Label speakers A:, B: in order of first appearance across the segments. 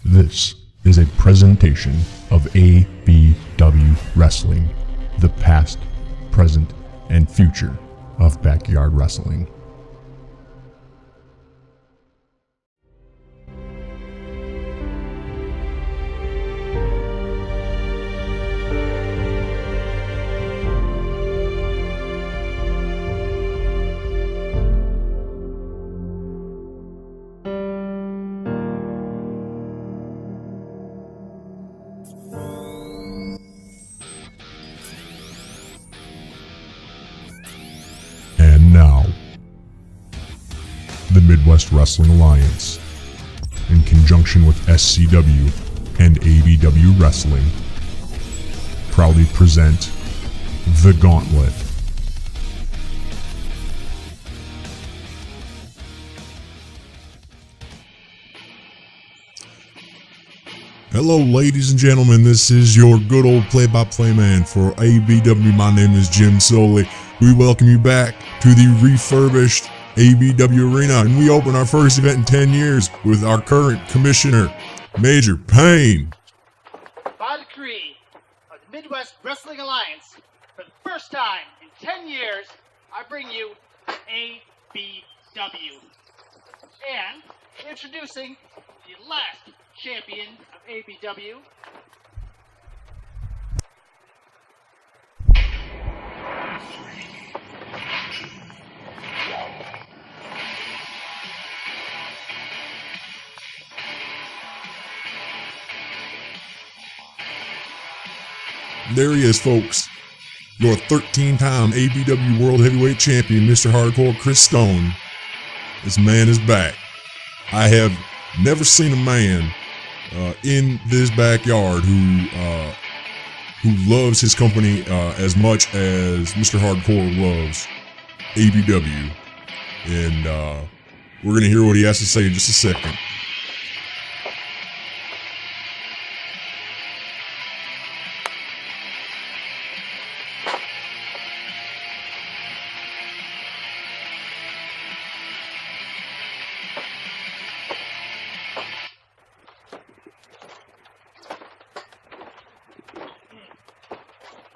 A: This is a presentation of ABW Wrestling, the past, present, and future of backyard wrestling. And now, the Midwest Wrestling Alliance, in conjunction with SCW and ABW Wrestling, proudly present The Gauntlet.
B: Hello, ladies and gentlemen, this is your good old play-by-play man for ABW. My name is Jim Soley. We welcome you back to the refurbished ABW Arena, and we open our first event in 10 years with our current commissioner, Major Payne.
C: By decree of the Midwest Wrestling Alliance, for the first time in 10 years, I bring you ABW. And introducing the last champion of ABW,
B: There he is, folks. Your 13-time ABW World Heavyweight Champion, Mr. Hardcore Chris Stone. This man is back. I have never seen a man in this backyard who loves his company as much as Mr. Hardcore loves ABW. And we're going to hear what he has to say in just a second.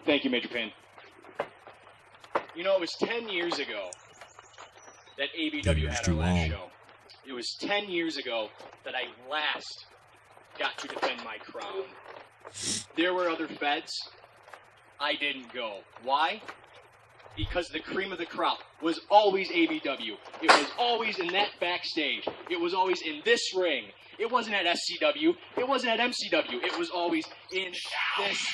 D: Thank you, Major Payne. You know, it was 10 years ago that ABW had our last show. It was 10 years ago that I last got to defend my crown. There were other feds. I didn't go. Why? Because the cream of the crop was always ABW. It was always in that backstage. It was always in this ring. It wasn't at SCW. It wasn't at MCW. It was always in this.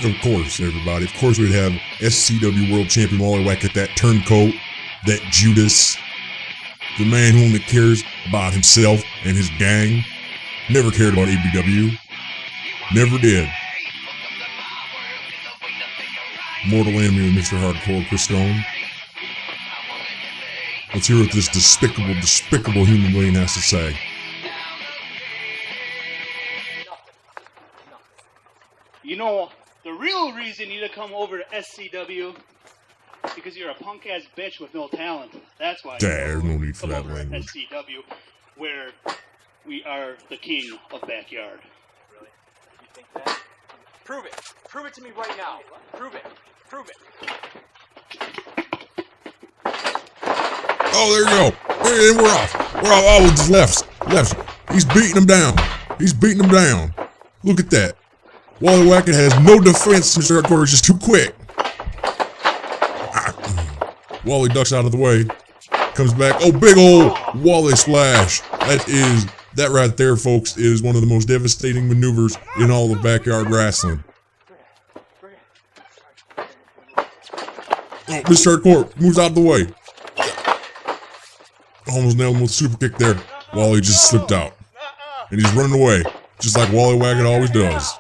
B: Of course, everybody. Of course, we'd have SCW World Champion Wally Wack at that turncoat, that Judas, the man who only cares about himself and his gang. Never cared about ABW. Never did. Mortal enemy of Mr. Hardcore Chris Stone. Let's hear what this despicable human being has to say.
C: you know, the real reason you need to come over to SCW because you're a punk ass bitch with no talent. That's why.
B: There's no need for
C: come
B: that
C: over
B: language.
C: to SCW, where we are the king of backyard.
D: Really? You think that? Prove it. Prove it to me right now. Prove it. Prove it.
B: Oh, there you go. And we're off. We're off. Oh, just left. He's beating him down. Look at that. Wally Wackett has no defense. Mr. Hardcore is just too quick. Wally ducks out of the way. Comes back. Oh, big old Wally splash. That right there, folks, is one of the most devastating maneuvers in all of backyard wrestling. Oh, Mr. Hardcore moves out of the way. Almost nailed him with a super kick there. Wally just slipped out. And he's running away, just like Wally Wackett always does.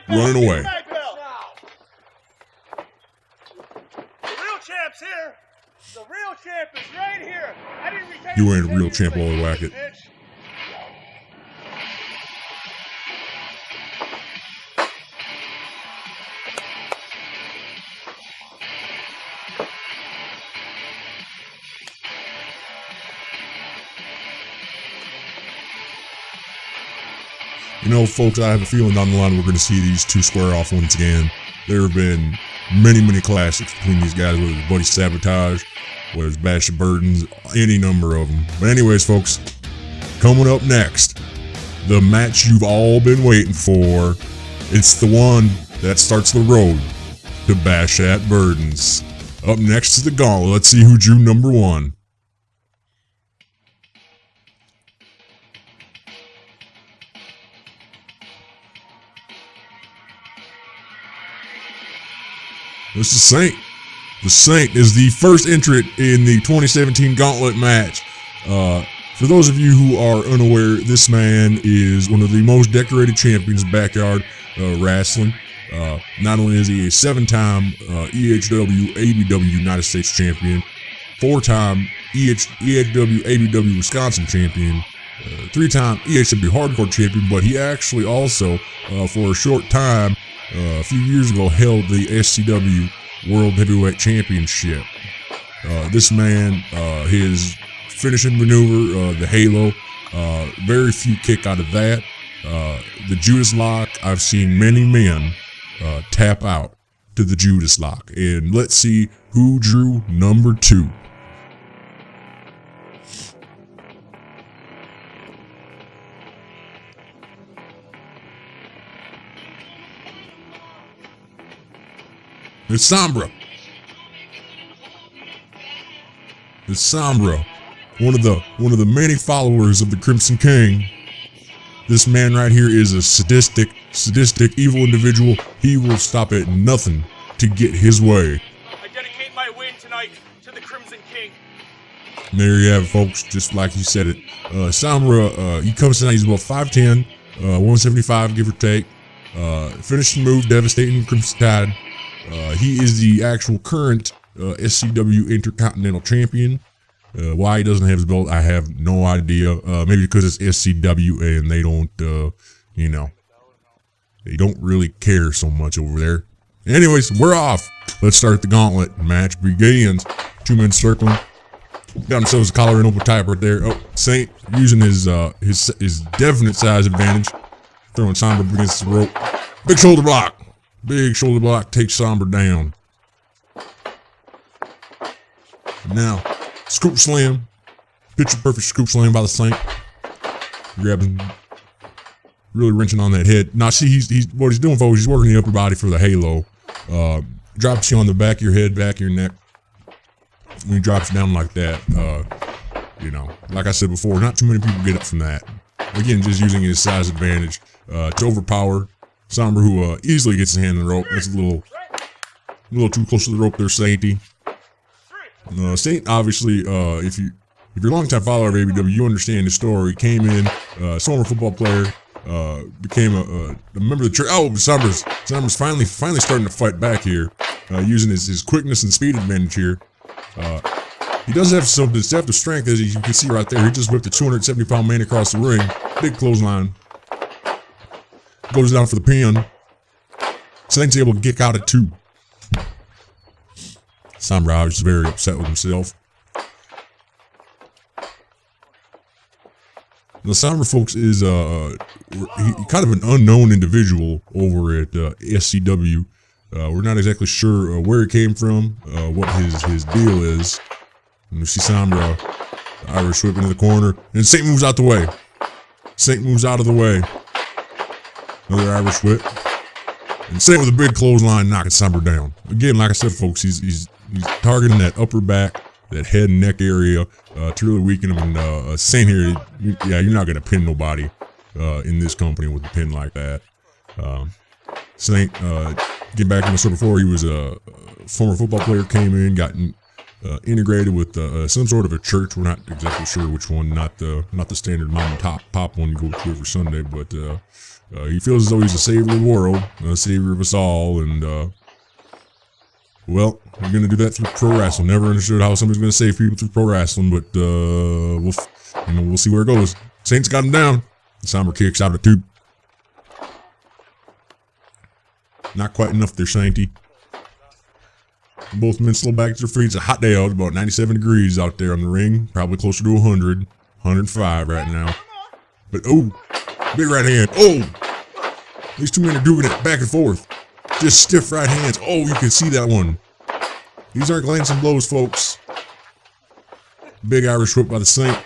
B: Running away.
C: The real champ's here. The real champ is right here. I didn't retain.
B: You ain't a real champ, Wally Wackett. You know, folks, I have a feeling down the line we're going to see these two square off once again. There have been many classics between these guys, whether it's Buddy Sabotage, whether it's Bash At Berdan's, any number of them. But anyways, folks, coming up next, the match you've all been waiting for. It's the one that starts the road to Bash At Berdan's. Up next is the Gauntlet. Let's see who drew number one. This is Saint. The Saint is the first entrant in the 2017 Gauntlet match. For those of you who are unaware, this man is one of the most decorated champions of backyard wrestling. Not only is he a 7-time EHW ABW United States champion, 4-time EHW ABW Wisconsin champion, 3-time EHW Hardcore champion, but he actually also, for a short time, a few years ago, held the SCW World Heavyweight Championship. This man, his finishing maneuver, the Halo, very few kick out of that. The Judas Lock, I've seen many men tap out to the Judas Lock. And let's see who drew number 2. It's Sombra. It's Sombra, one of the many followers of the Crimson King. This man right here is a sadistic, evil individual. He will stop at nothing to get his way.
E: I dedicate my win tonight to the Crimson King.
B: And there you have it, folks. Just like he said it. Sombra, he comes tonight. He's about 5'10", 175, give or take. Finishing move, devastating Crimson Tide. He is the actual current SCW Intercontinental Champion. Why he doesn't have his belt, I have no idea. Maybe because it's SCW and they don't, they don't really care so much over there. Anyways, we're off. Let's start the Gauntlet. Match begins. 2 men circling. Got themselves a collar and open type right there. Oh, Saint using his definite size advantage. Throwing Sombra against the rope. Big shoulder block. Big shoulder block takes Sombra down. Now, scoop slam. Picture perfect scoop slam by the Saint. Grabbing, really wrenching on that head. Now, see, he's what he's doing, folks. He's working the upper body for the Halo. Drops you on the back of your head, back of your neck. When he drops down like that, like I said before, not too many people get up from that. Again, just using his size advantage to overpower Sombra, who easily gets his hand on the rope. That's a little too close to the rope there, Sainty. Saint, obviously, if you're a longtime follower of ABW, you understand the story. Came in, former football player, became a member of the church. Oh, Sombra's finally starting to fight back here, using his quickness and speed advantage here. He does have some deceptive strength, as you can see right there. He just whipped a 270-pound man across the ring. Big clothesline. Goes down for the pin. Saint's able to kick out at 2. Sombra is very upset with himself. Now, Sombra, folks, is kind of an unknown individual over at SCW. We're not exactly sure where he came from, what his deal is. And you see Sombra, Irish whip into the corner, and Saint moves out the way. Saint moves out of the way. Another Irish whip. And Saint with a big clothesline knocking Sombra down. Again, like I said, folks, he's targeting that upper back, that head and neck area to really weaken him. And Saint here, you're not going to pin nobody in this company with a pin like that. Saint, get back in the story before, he was a former football player, came in, got integrated with some sort of a church. We're not exactly sure which one, not the standard mom and pop one you go to every Sunday, but he feels as though he's a savior of the world, a savior of us all, and well, we're gonna do that through pro wrestling. Never understood how somebody's gonna save people through pro wrestling, but we'll see where it goes. Saint's got him down. Sombra kicks out at 2. Not quite enough there, Sainty. Both men slow back to their feet. It's a hot day out. It's about 97 degrees out there on the ring. Probably closer to 100, 105 right now. But, oh, big right hand. Oh, These two men are doing it back and forth. Just stiff right hands. Oh, you can see that one. These aren't glancing blows, folks. Big Irish whip by the Saint.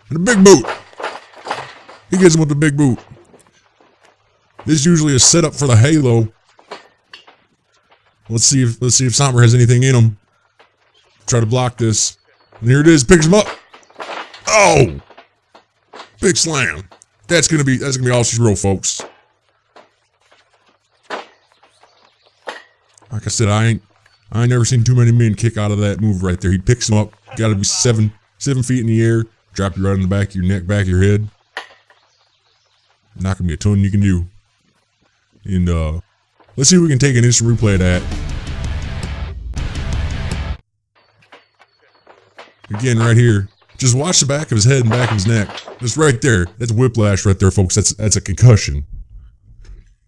B: And a big boot. He gets him with the big boot. This is usually a setup for the Halo. Let's see if Somber has anything in him. Try to block this. And here it is. Picks him up. Oh! Big slam. That's gonna be all she's wrote, folks. Like I said, I ain't never seen too many men kick out of that move right there. He picks him up. Got to be seven feet in the air. Drop you right on the back of your neck, back of your head. Not gonna be a ton you can do. And let's see if we can take an instant replay of that. Again, right here. Just watch the back of his head and back of his neck. Just right there. That's whiplash right there, folks. That's a concussion.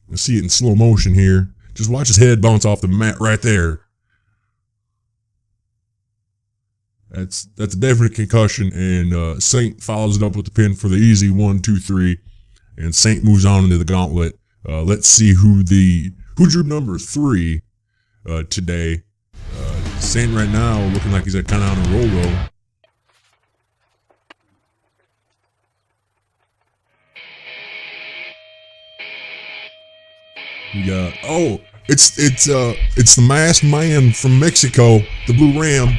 B: You'll see it in slow motion here. Just watch his head bounce off the mat right there. That's a definite concussion, and Saint follows it up with the pin for the easy 1, 2, 3, and Saint moves on into the gauntlet. Let's see who drew number 3 today. Saint right now looking like he's kind of on a roll though. We got it's the masked man from Mexico, the Blue Ram.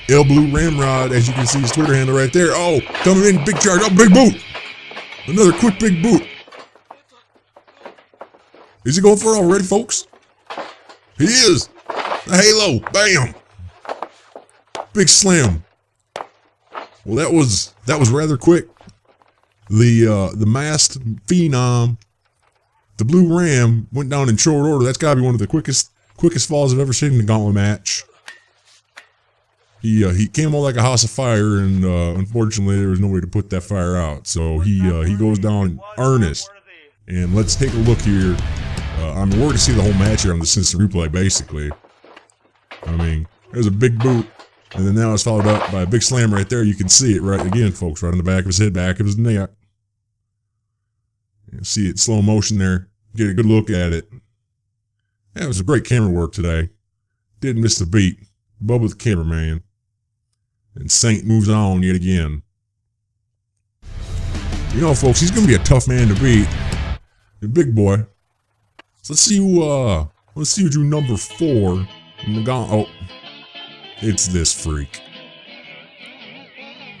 B: El Blue Ramrod, as you can see his Twitter handle right there. Oh, coming in, big charge. Oh, big boot. Another quick big boot. Is he going for it already, folks? He is. The Halo. Bam. Big slam. Well, that was rather quick. The masked phenom, the Blue Ram, went down in short order. That's got to be one of the quickest falls I've ever seen in a gauntlet match. He came out like a house of fire, and unfortunately there was no way to put that fire out. So he goes down in earnest. And let's take a look here. I mean, we're going to see the whole match here on this instant replay, basically. I mean, there's a big boot, and then now it's followed up by a big slam right there. You can see it right again, folks, right on the back of his head, back of his neck. You see it slow motion there. Get a good look at it. Yeah, it was a great camera work today. Didn't miss the beat. Bubba the cameraman. And Saint moves on yet again. You know, folks, he's going to be a tough man to beat. The big boy. So let's see who drew number 4 in the gauntlet. Oh, it's this freak.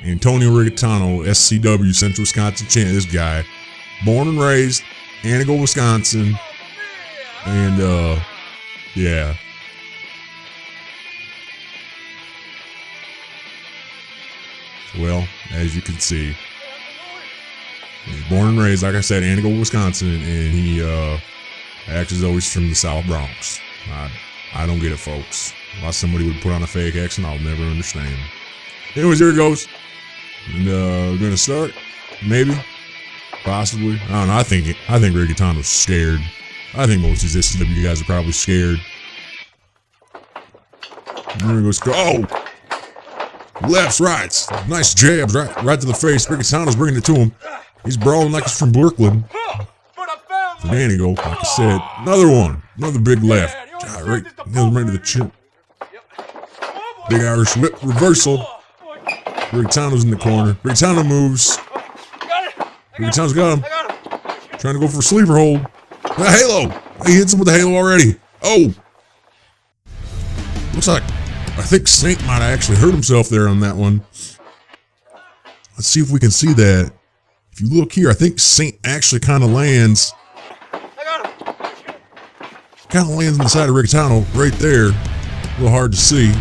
B: Antonio Rigatano, SCW, Central Wisconsin champ. This guy, born and raised, Antigo, Wisconsin. And, yeah. Well, as you can see, he's born and raised, like I said, Antigo, Wisconsin, and he acts as though he's from the South Bronx. I don't get it, folks. Why somebody would put on a fake accent, I'll never understand. Anyways, here it goes. And we're gonna start, maybe, possibly. I don't know. I think Rigatano's scared. I think most of these SCW guys are probably scared. And there he goes. Oh. Lefts, rights, nice jabs, right to the face. Rigatano's bringing it to him. He's brawling like he's from Brooklyn. Fernando, like I said, another big left. Right, nails him right to the chin. Big Irish whip reversal. Rigatano's in the corner. Rigatano moves. Rigatano's got him. Trying to go for a sleeper hold. The Halo. He hits him with the Halo already. Oh. Looks like, I think Saint might have actually hurt himself there on that one. Let's see if we can see that. If you look here, I think Saint actually kind of lands. Kind of lands on the side of Rigatano right there. A little hard to see.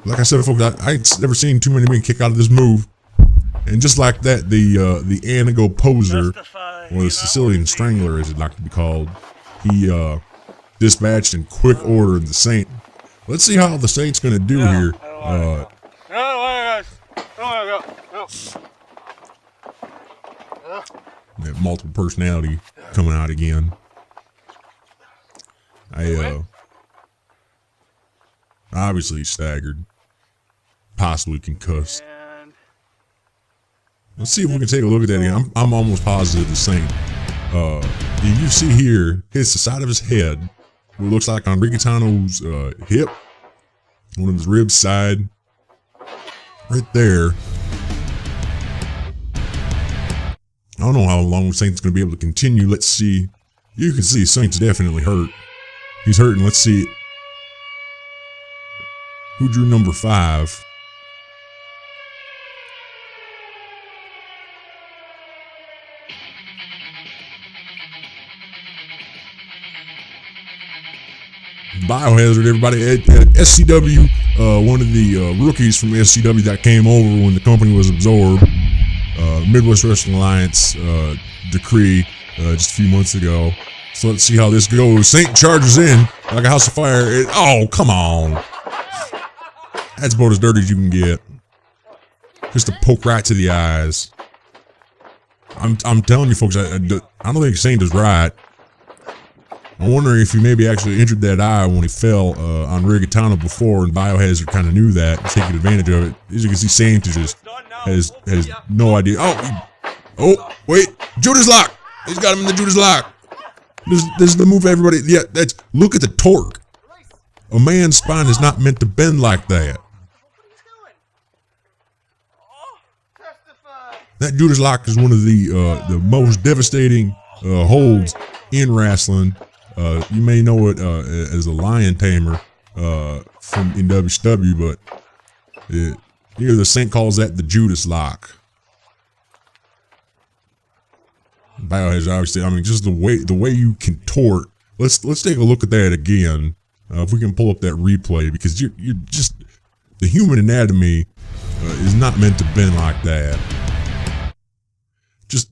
B: Like I said, folks, I ain't never seen too many men kick out of this move. And just like that, the Anigo Poser, or the Sicilian Strangler, as it like to be called, he dispatched in quick order the Saint. Let's see how the Saint's gonna do here. That multiple personality coming out again. Obviously staggered, possibly concussed. Let's see if we can take a look at that again. I'm almost positive the Saint. You see here, hits the side of his head. What looks like on Rigatano's hip. One of his ribs side. Right there. I don't know how long Saint's going to be able to continue. Let's see. You can see Saint's definitely hurt. He's hurting. Let's see. Who drew number 5? Biohazard, everybody at SCW, one of the rookies from SCW that came over when the company was absorbed. Midwest Wrestling Alliance decree just a few months ago. So let's see how this goes. Saint charges in like a house of fire. Oh, come on. That's about as dirty as you can get. Just a poke right to the eyes. I'm telling you folks, I don't think Saint is right. I'm wondering if he maybe actually injured that eye when he fell on Rigatano before, and Biohazard kind of knew that and taking advantage of it. As you can see, Saint just has no idea. Oh, wait, Judas lock. He's got him in the Judas lock. This is the move, everybody. Yeah, look at the torque. A man's spine is not meant to bend like that. That Judas lock is one of the most devastating holds in wrestling. You may know it as a lion tamer from in WCW, but the Saint calls that the Judas lock. Biohazard, obviously, I mean, just the way you contort. Let's take a look at that again. If we can pull up that replay, because you're just, the human anatomy is not meant to bend like that. Just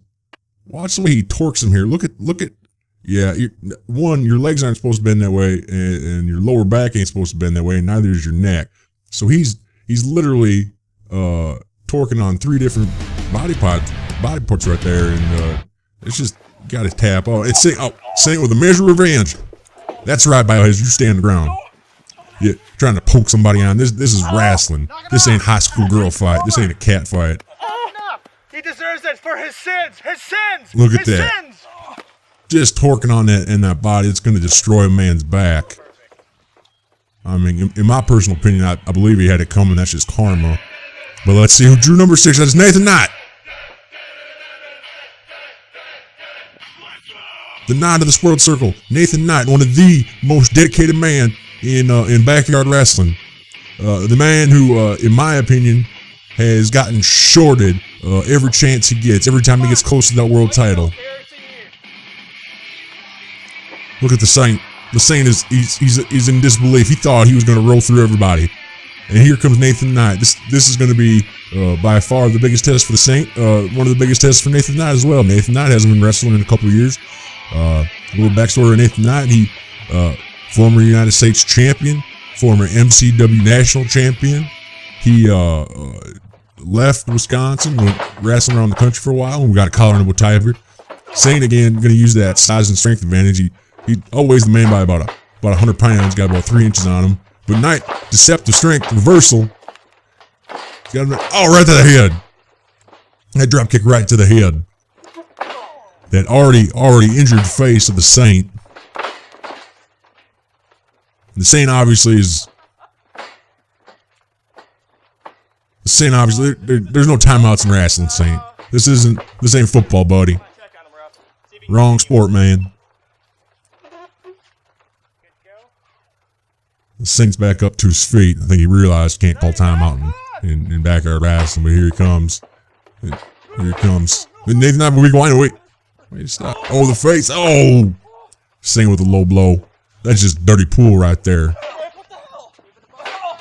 B: watch the way he torques him here. Look at. Yeah, your legs aren't supposed to bend that way, and your lower back ain't supposed to bend that way, and neither is your neck. So he's literally torquing on 3 different body parts right there, and it's just got to tap. Oh, it's Saint with a measure of revenge. That's right, Biohazard. You stay on the ground. Yeah, trying to poke somebody on. This is wrestling. This ain't high school girl fight. This ain't a cat fight.
E: He deserves it for his sins. His sins.
B: Look at that. Sins. Just torquing on that in that body, it's going to destroy a man's back. I mean, in my personal opinion, I believe he had it coming. That's just karma. But let's see who drew number 6. That's Nathan Knight. The Knight of the World Circle, Nathan Knight, one of the most dedicated man in backyard wrestling. The man who, in my opinion, has gotten shorted every chance he gets, every time he gets close to that world title. Look at the Saint. The Saint he's in disbelief. He thought he was going to roll through everybody. And here comes Nathan Knight. This is going to be by far the biggest test for the Saint. One of the biggest tests for Nathan Knight as well. Nathan Knight hasn't been wrestling in a couple of years. A little backstory of Nathan Knight. He former United States champion, former MCW national champion. He left Wisconsin, went wrestling around the country for a while, and we got a collar and a tie. Saint again going to use that size and strength advantage. He always the man by about 100 pounds, got about 3 inches on him. But Knight, deceptive strength, reversal. Got him, right to the head. That drop kick right to the head. That already injured face of the Saint. The Saint obviously is. The Saint obviously, there's no timeouts in wrestling, Saint. This ain't football, buddy. Wrong sport, man. The Saint's back up to his feet. I think he realized he can't call timeout in backyard wrestling, but here he comes. Here he comes. Nathan Knight, wait, stop. Oh, the face. Oh! Saint with a low blow. That's just dirty pool right there.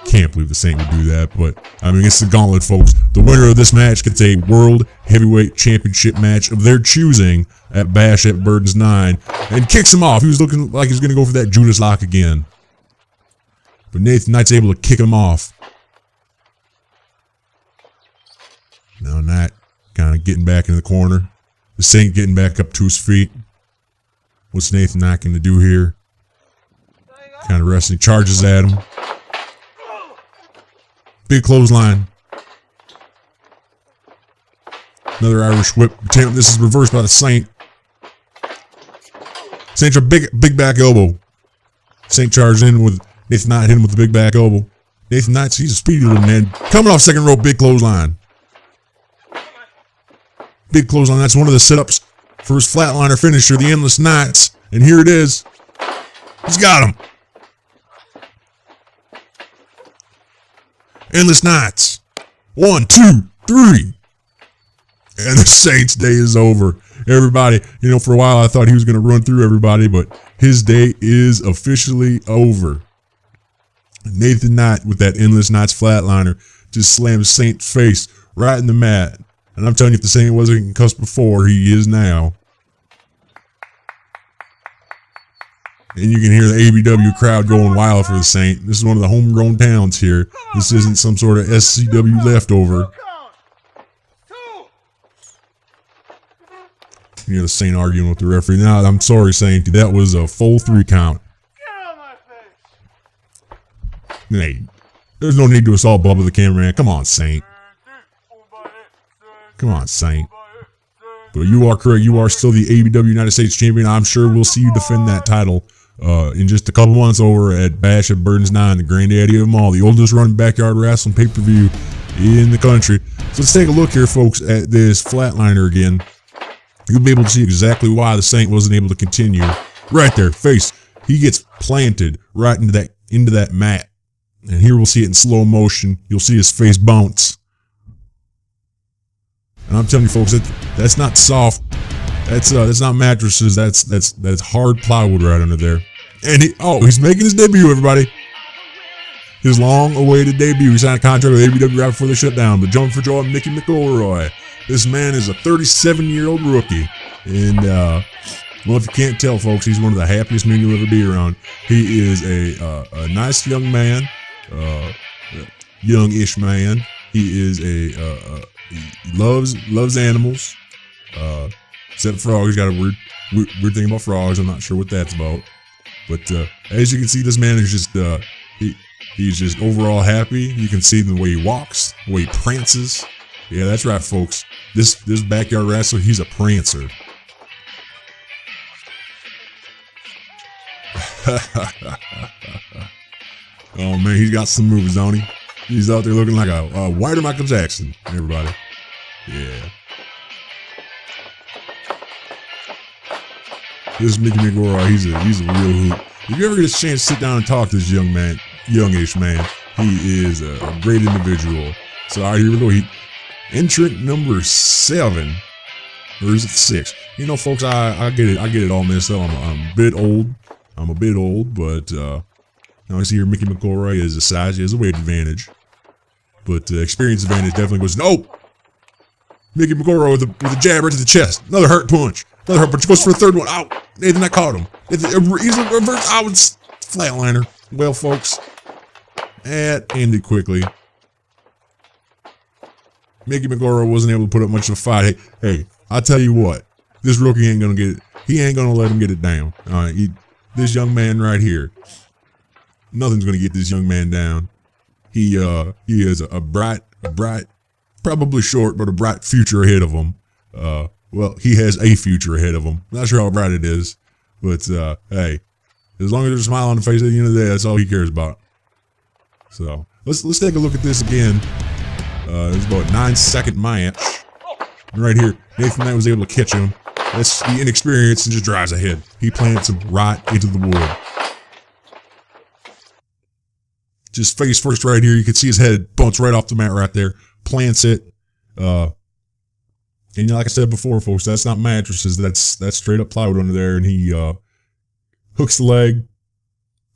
B: Can't believe the Saint would do that, but I mean, it's the Gauntlet, folks. The winner of this match gets a World Heavyweight Championship match of their choosing at Bash at Berdan's 9, and kicks him off. He was looking like he was going to go for that Judas lock again. But Nathan Knight's able to kick him off. Now Knight kind of getting back in the corner. The Saint getting back up to his feet. What's Nathan Knight going to do here? Kind of wrestling. Charges at him. Big clothesline. Another Irish whip attempt. This is reversed by the Saint. Saint a big back elbow. Saint charged in with Nathan Knight, hit him with the big back elbow. Nathan Knight, he's a speedy little man. Coming off second rope, big clothesline. Big clothesline. That's one of the setups for his flatliner finisher, the Endless Knights. And here it is. He's got him. Endless Knights. 1, 2, 3. And the Saint's day is over. Everybody, you know, for a while I thought he was going to run through everybody, but his day is officially over. Nathan Knight with that Endless Knights flatliner just slammed Saint's face right in the mat. And I'm telling you, if the Saint wasn't concussed before, he is now. And you can hear the ABW crowd going wild for the Saint. This is one of the homegrown towns here. This isn't some sort of SCW leftover. You know, the Saint arguing with the referee. Now, I'm sorry, Saint. That was a full 3 count. Hey, there's no need to assault Bubba the cameraman. Come on, Saint. Come on, Saint. But you are correct. You are still the ABW United States Champion. I'm sure we'll see you defend that title in just a couple months over at Bash at Berdan's 9, the granddaddy of them all, the oldest running backyard wrestling pay-per-view in the country. So let's take a look here, folks, at this flatliner again. You'll be able to see exactly why the Saint wasn't able to continue. Right there, face. He gets planted right into that mat. And here we'll see it in slow motion. You'll see his face bounce. And I'm telling you, folks, that's not soft. That's not mattresses. That's hard plywood right under there. And he's making his debut, everybody. His long-awaited debut. He signed a contract with ABW right before they shut down. But jumping for joy, Mickey McElroy. This man is a 37-year-old rookie. And, well, if you can't tell, folks, he's one of the happiest men you'll ever be around. He is a nice young man, young-ish man. He is he loves animals, except frogs. He's got a weird thing about frogs. I'm not sure what that's about. But as you can see, this man is just, he's just overall happy. You can see the way he walks, the way he prances. Yeah, that's right, folks. This backyard wrestler, he's a prancer. Oh man, he's got some moves, don't he? He's out there looking like a whiter Michael Jackson, everybody. Yeah. This Mickey McElroy, he's a real hoot. If you ever get a chance to sit down and talk to this youngish man, he is a great individual. So all right, here we go. Entrant number 7, or is it 6? You know, folks, I get it all messed up. I'm a bit old, but now I see here Mickey McElroy is a size, he has a weight advantage, but experience advantage definitely goes. Nope. Mickey McElroy with a jab right to the chest. Another hurt punch. Goes for a third one. Out. Nathan, I caught him. He's a reverse. Out. Flatliner. Well, folks, that ended quickly. Mickey McElroy wasn't able to put up much of a fight. Hey, I tell you what, this rookie ain't gonna get it. He ain't gonna let him get it down. All right, this young man right here, nothing's gonna get this young man down. He is a bright, probably short, but a bright future ahead of him. Well, he has a future ahead of him. Not sure how bright it is, but hey, as long as there's a smile on the face at the end of the day, that's all he cares about. So let's take a look at this again. It's about a 9-second match. And right here, Nathan Knight was able to catch him. That's the inexperience and just drives ahead. He plants him right into the wood. Just face first right here. You can see his head bounce right off the mat right there. Plants it. And you know, like I said before, folks, that's not mattresses. That's straight up plywood under there. And he hooks the leg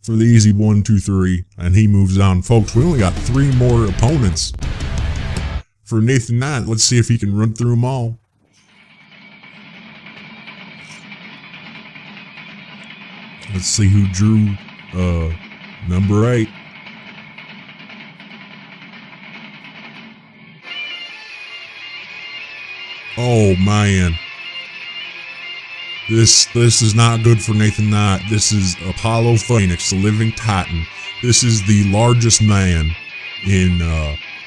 B: for the easy 1, 2, 3. And he moves on. Folks, we only got 3 more opponents for Nathan Knight. Let's see if he can run through them all. Let's see who drew number 8. Oh man. This is not good for Nathan Knight. This is Apollo Phoenix, the living titan. This is the largest man in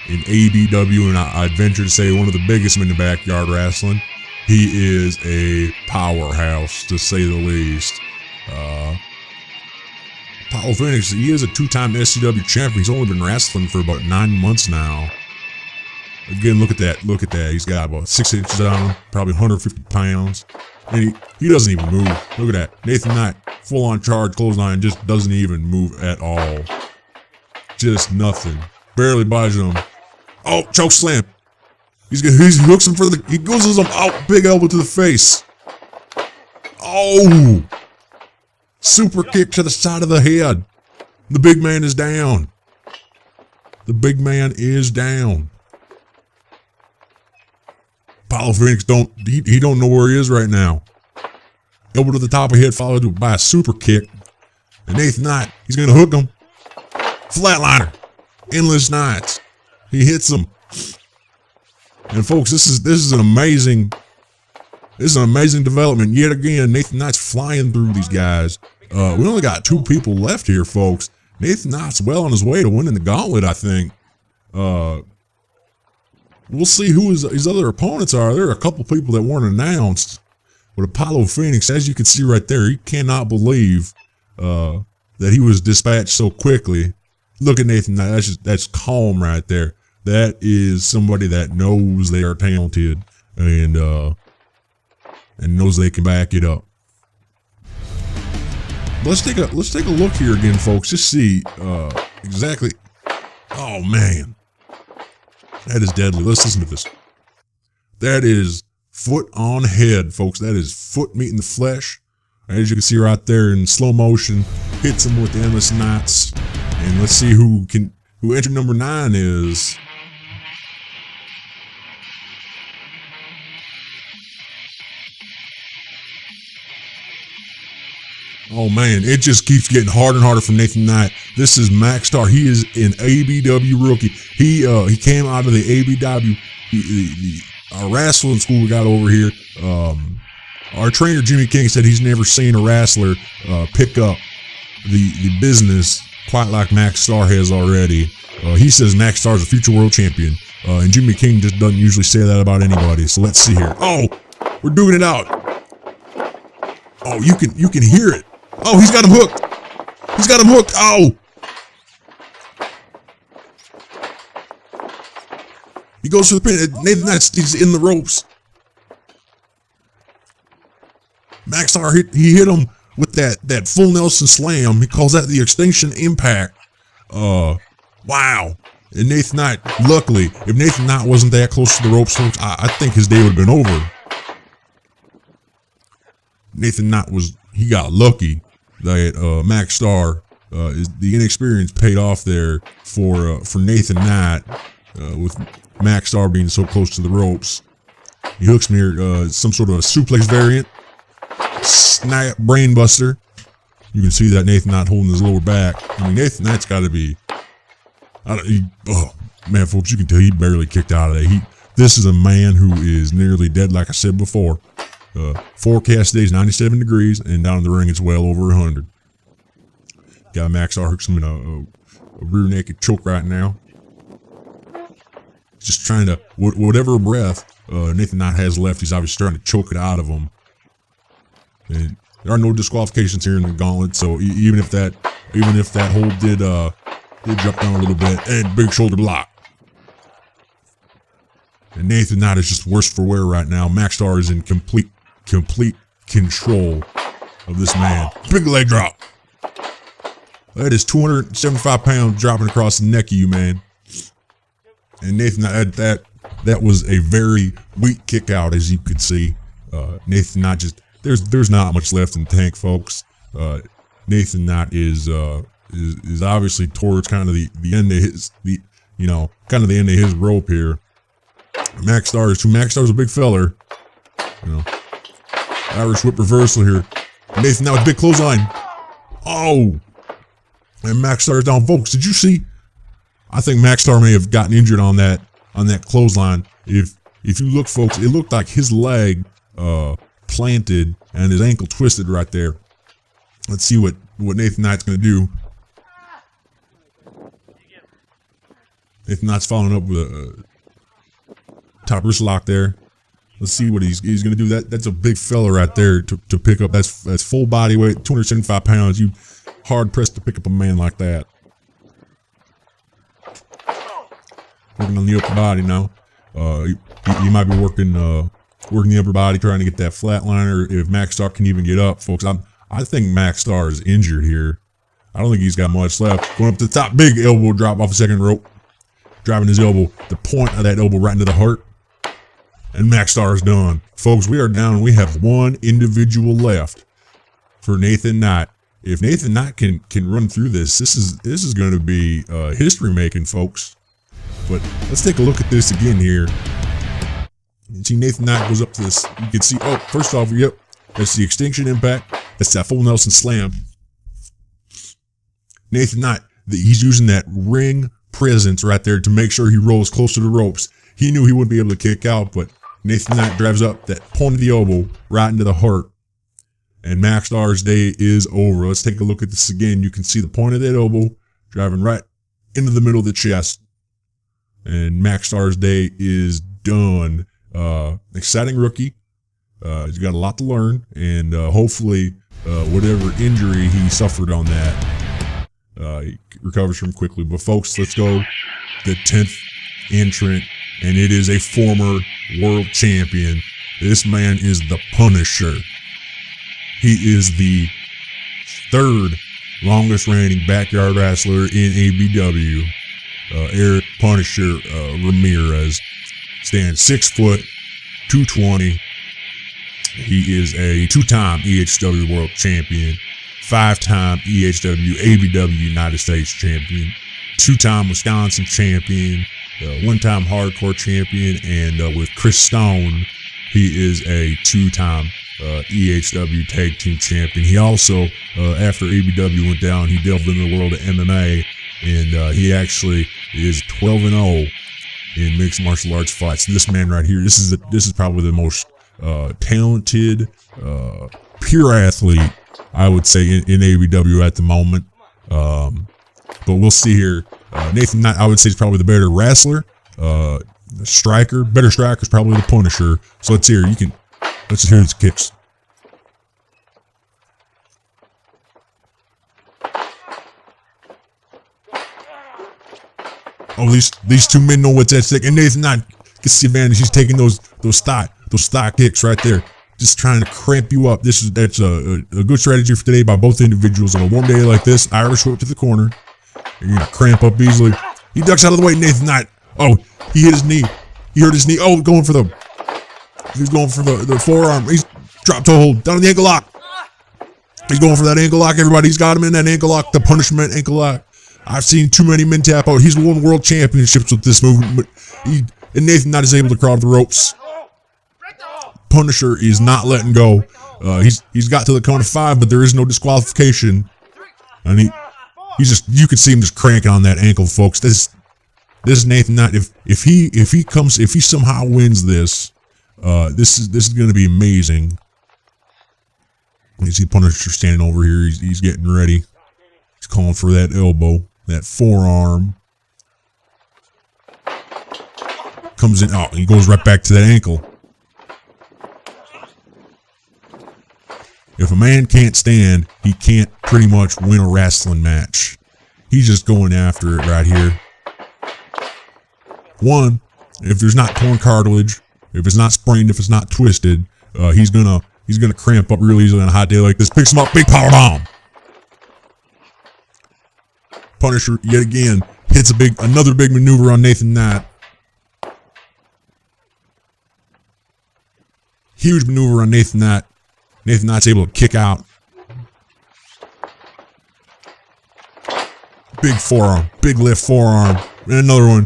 B: in ABW, and I'd venture to say one of the biggest in the backyard wrestling. He is a powerhouse, to say the least. Apollo Phoenix, he is a 2-time SCW champion. He's only been wrestling for about 9 months now. Again, look at that. Look at that. He's got about 6 inches on him, probably 150 pounds. And he doesn't even move. Look at that. Nathan Knight, full on charge, clothesline, just doesn't even move at all. Just nothing. Barely budges him. Oh, choke slam. He hooks him he goes him out, big elbow to the face. Oh! Super kick to the side of the head. The big man is down. The big man is down. Apollo Phoenix he don't know where he is right now. Elbow to the top of the head, followed by a super kick. And Nathan Knight, he's gonna hook him. Flatliner. Endless Nights. He hits him. And folks, this is an amazing development. Yet again, Nathan Knight's flying through these guys. We only got 2 people left here, folks. Nathan Knight's well on his way to winning the gauntlet, I think. We'll see who his other opponents are. There are a couple people that weren't announced. But Apollo Phoenix, as you can see right there, he cannot believe that he was dispatched so quickly. Look at Nathan Knight. That's calm right there. That is somebody that knows they are talented and knows they can back it up. Let's take a look here again, folks. Just see exactly. Oh man, that is deadly. Let's listen to this. That is foot on head, folks. That is foot meeting the flesh. As you can see right there in slow motion, hits him with the Endless Nights. And let's see who entry number 9 is. Oh man, it just keeps getting harder and harder for Nathan Knight. This is Max Star. He is an ABW rookie. He came out of the ABW our wrestling school we got over here. Our trainer Jimmy King said he's never seen a wrestler pick up the business quite like Max Star has already. He says Max Star is a future world champion, and Jimmy King just doesn't usually say that about anybody. So let's see here. Oh, we're doing it out. Oh, you can hear it. Oh, he's got him hooked. He's got him hooked. Oh. He goes for the pin. Nathan Knight's he's in the ropes. Max Star he hit him with that full Nelson slam. He calls that the extinction impact. Wow. And Nathan Knight, luckily, if Nathan Knight wasn't that close to the ropes, folks, I think his day would have been over. Nathan Knight he got lucky that Max Star, the inexperience paid off there for Nathan Knight with Max Star being so close to the ropes. He hooks me here, some sort of a suplex variant. Snap brainbuster. You can see that Nathan Knight holding his lower back. I mean, Nathan Knight's got to be. Oh man, folks, you can tell he barely kicked out of that. This is a man who is nearly dead, like I said before. Forecast days 97 degrees, and down in the ring it's well over 100. Got Max Star hooks him in a rear naked choke right now. Just trying to whatever breath Nathan Knight has left, he's obviously trying to choke it out of him. And there are no disqualifications here in the gauntlet, so even if that hold did jump down a little bit, and big shoulder block. And Nathan Knight is just worse for wear right now. Max Star is in complete control of this man. Big leg drop. That is 275 pounds dropping across the neck of you, man. And Nathan Knight, that was a very weak kick out, as you could see. Nathan Knight just. There's not much left in the tank, folks. Nathan Knight is obviously towards kind of the end of his kind of the end of his rope here. Max Star's a big feller. Irish whip reversal here. Nathan Knight with big clothesline. Oh, and Max Star's down, folks. Did you see? I think Max Star may have gotten injured on that clothesline. If you look, folks, it looked like his leg planted and his ankle twisted right there. Let's see what Nathan Knight's gonna do. Nathan Knott's following up with a top wrist lock there. Let's see what he's going to do. That's a big fella right there to pick up. That's full body weight, 275 pounds. You hard pressed to pick up a man like that. Working on the upper body now. You might be working the upper body, trying to get that flatliner. If Max Star can even get up, folks. I think Max Star is injured here. I don't think he's got much left. Going up to the top, big elbow drop off the second rope. Driving his elbow, the point of that elbow right into the heart. And Max Star is done. Folks, we are down and we have one individual left for Nathan Knott. If Nathan Knott can run through this is going to be history making, folks. But let's take a look at this again here. You see Nathan Knott goes up to this. You can see, oh, first off, yep, that's the extinction impact. That's that full Nelson slam. Nathan Knott, he's using that ring presence right there to make sure he rolls close to the ropes. He knew he wouldn't be able to kick out, but Nathan Knott drives up that point of the elbow right into the heart. And Max Star's day is over. Let's take a look at this again. You can see the point of that elbow driving right into the middle of the chest. And Max Star's day is done. Exciting rookie. He's got a lot to learn. And hopefully, whatever injury he suffered on that, he recovers from quickly. But folks, let's go. The 10th entrant. And it is a former world champion. This man is the Punisher. He is the third longest reigning backyard wrestler in ABW. Eric Punisher Ramirez stands 6 foot, 220. He is a 2-time EHW world champion, 5-time EHW ABW United States champion, 2-time Wisconsin champion, 1-time hardcore champion, and with Chris Stone, he is a 2-time EHW tag team champion. He also, after ABW went down, he delved into the world of MMA, and he actually is 12-0 in mixed martial arts fights. This man right here, this is probably the most talented, pure athlete, I would say, in ABW at the moment. But we'll see here. Nathan Knott, I would say, is probably the better wrestler. Striker, better striker is probably the Punisher. So let's hear. Let's just hear these kicks. Oh, these two men know what's at stake, and Nathan Knott gets the advantage. He's taking those thigh kicks right there, just trying to cramp you up. That's a good strategy for today by both individuals on a warm day like this. Irish whip to the corner. You're gonna cramp up easily. He ducks out of the way. Nathan Knott. Oh, he hit his knee. He hurt his knee. Oh, he's going for the forearm. He's dropped to hold down on the ankle lock. He's going for that ankle lock. Everybody, he's got him in that ankle lock. The punishment ankle lock. I've seen too many men tap out. He's won world championships with this movement, but and Nathan Knott is able to crawl the ropes. Punisher is not letting go. He's got to the count of 5, but there is no disqualification, and you can see him just cranking on that ankle, folks. This is Nathan Knott. If he somehow wins this, this is going to be amazing. You see Punisher standing over here. He's getting ready. He's calling for that elbow, that forearm. Comes in. Oh, he goes right back to that ankle. If a man can't stand, he can't pretty much win a wrestling match. He's just going after it right here. One, if there's not torn cartilage, if it's not sprained, if it's not twisted, he's gonna cramp up real easily on a hot day like this. Picks him up, big power bomb. Punisher yet again hits another big maneuver on Nathan Knott. Huge maneuver on Nathan Knott. Nathan Knott's able to kick out. Big forearm, big left forearm, and another one.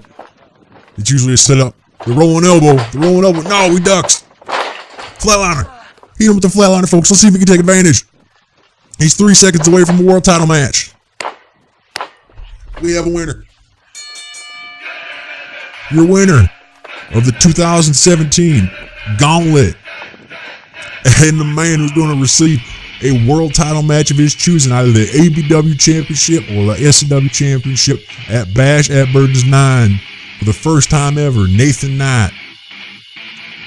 B: It's usually a setup. The rolling elbow. No, he ducks. Flatliner. Hit him with the flatliner, folks. Let's see if he can take advantage. He's 3 seconds away from a world title match. We have a winner. Your winner of the 2017 Gauntlet. And the man who's going to receive a world title match of his choosing, either the ABW Championship or the SCW Championship at Bash at Berdan's 9. For the first time ever, Nathan Knight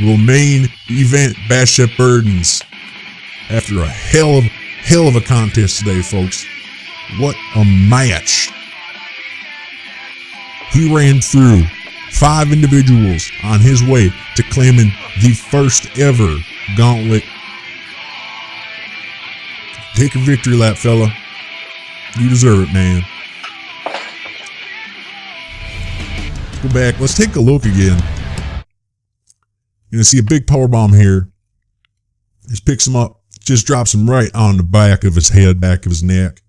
B: will main event Bash At Berdan's after a hell of a contest today, folks. What a match. He ran through 5 individuals on his way to claiming the first ever gauntlet. Take a victory lap, fella. You deserve it, man. Go back. Let's take a look again. You're gonna see a big power bomb here. Just picks him up, just drops him right on the back of his head, back of his neck.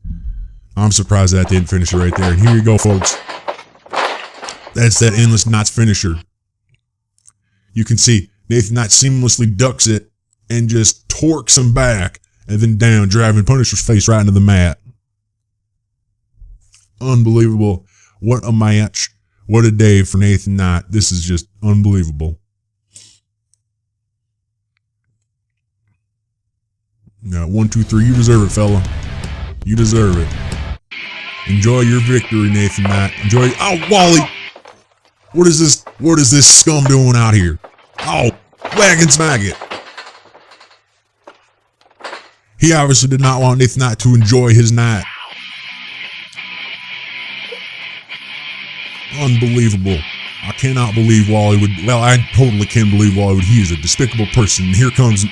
B: I'm surprised that didn't finish it right there. And here you go, folks. That's that Endless Knots finisher. You can see Nathan Knight seamlessly ducks it and just torques him back and then down, driving Punisher's face right into the mat. Unbelievable. What a match. What a day for Nathan Knight. This is just unbelievable. Now, 1, 2, 3. You deserve it, fella. You deserve it. Enjoy your victory, Nathan Knight. Enjoy. Oh, Wally. What is this? What is this scum doing out here? Oh, whack and smack it. He obviously did not want Nathan Knight to enjoy his night. Unbelievable. I cannot believe Wally would. Well, I totally can believe Wally would. He is a despicable person. And here comes.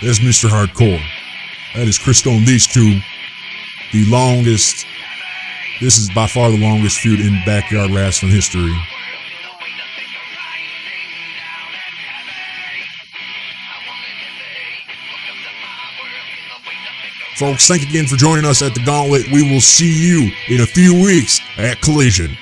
B: There's Mr. Hardcore. That is Chris Stone. These two, the longest. This is by far the longest feud in backyard wrestling history. Folks, thank you again for joining us at the Gauntlet. We will see you in a few weeks at Collision.